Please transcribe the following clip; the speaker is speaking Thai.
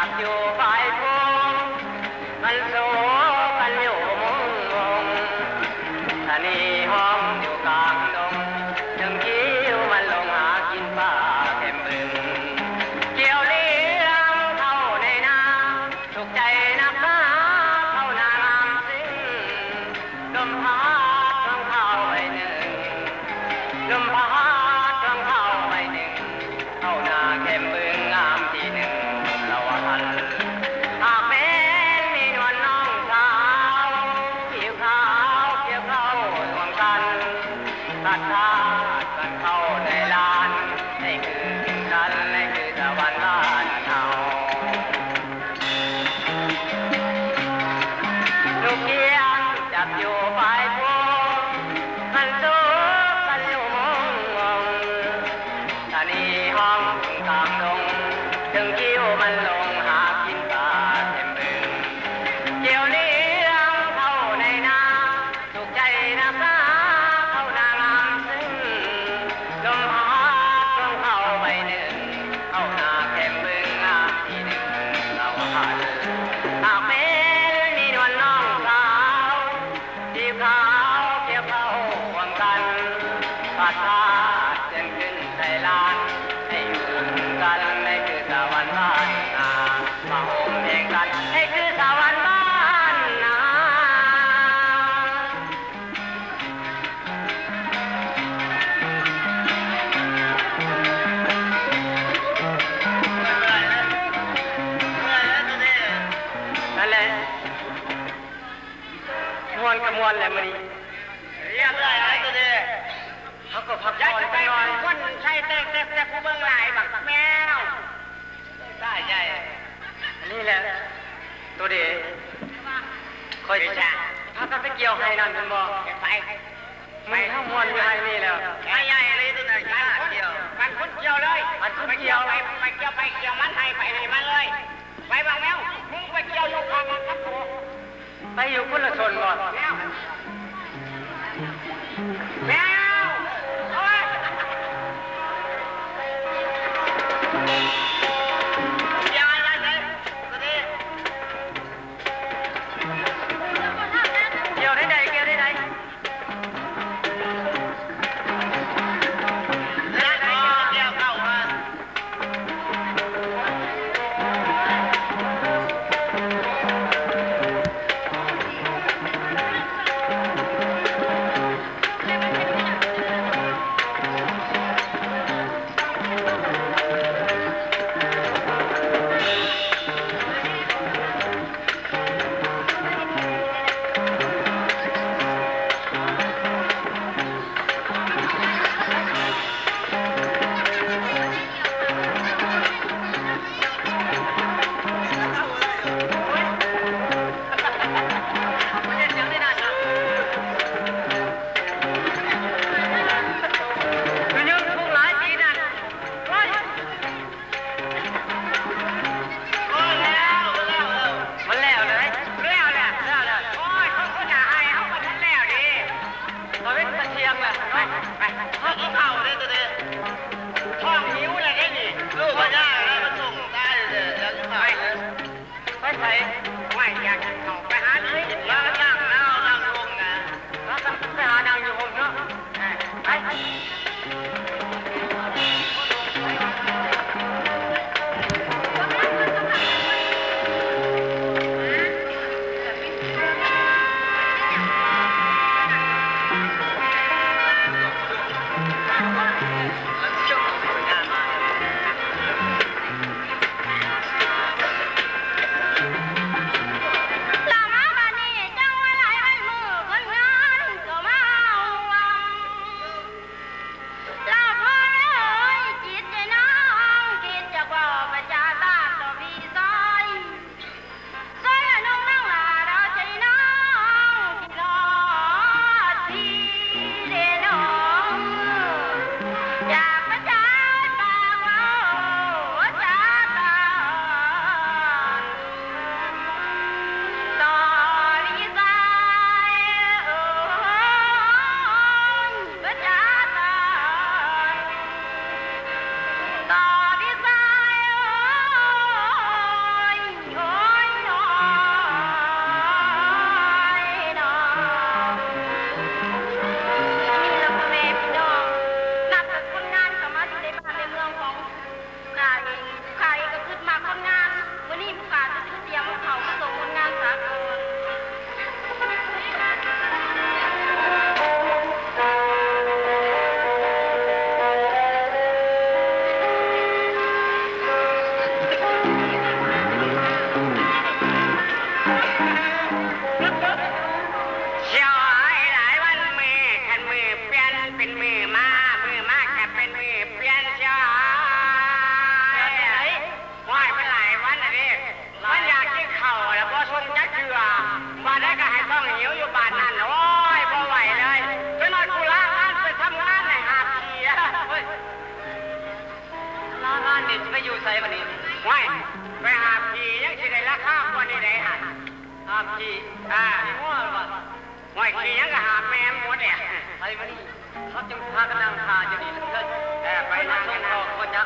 จับอยู่ฝ่ายพงมันโศกันอยู่มุงงงทนีห้องอยู่กลางดงถึงคิ้วมันลงหากินป่าเข็มบึงเกี่ยวเลี้ยงเข้าในนาถูกใจนักหนาเข้านางามสิ้นลมพัดทางเข้าไปหนึ่งลมพัดทางเข้าไปหนึ่งเข้านาเข็มบึงงามที่หนึ่งเราหันหากเป็นมีนวลน้องสาวผิวขาวเกี่ยวเข้ารวมกันตัดขาดกันเข้าในลานนี่คือสิ่งกันนี่คือตะวันบ้านเราลูกเกียงจับอยู่ฝ่ายพวงมันสู้กันอยู่มงงงทนีห้องกลางดงถึงคิ้วมันลงหากินป่าเต็มบึงเกี่ยวเลี้ยงเข้าในนาถูกใจนักหนาเข้านางามซึ่งลมพัดลมเข้าไปหนึ่งเข้านาเต็มบึงงามที่หนึ่งเราหันหากเป็นมีนวลน้องสาวที่ขาวเกี่ยวเข้าห่วงกันปัดพาดเดินขึ้นใส่ลานให้อยู่กันนี่คือตะวันบ้านนามาโฮมเพลงกันนี่คือตะวันบ้านนานั่นแหละมวนกับมวนแหละมื้อนี้เรียกอะไรตัวเด้เขาก็พักผ่อนไปหน่อยคนใช่แต่ผู้เบิ่งหลายบักแมวใช่นี่แหละตัวเด้คอยจะพากันไปเกี่ยวให้นั่นคุณบอกไปทั้งมวนอยู่ให้นี่แล้วไม่ใหญ่เลยตัวไหนเกี่ยวมันคนเกี่ยวเลยมันคนเกี่ยวไปเกี่ยวมันให้มันเลยไปบักแมวมึงไปเกี่ยวอยู่ข้างมันครับไปอยู่คนละชนก่อนแมวโอ้ยอย่าเลยตัวนี้เกี่ยวได้ไหนเกี่ยวเข้ามาล ข้ามวันนี้ได้หันห้ามขี่ง้อหรือเปล่าไม่ขี่ยังก็หาแม่หมดเนี่ยไอ้มันนี่เขาจึงพากันนั่งทาจะดีเลิศไปนั่งกันก็จะ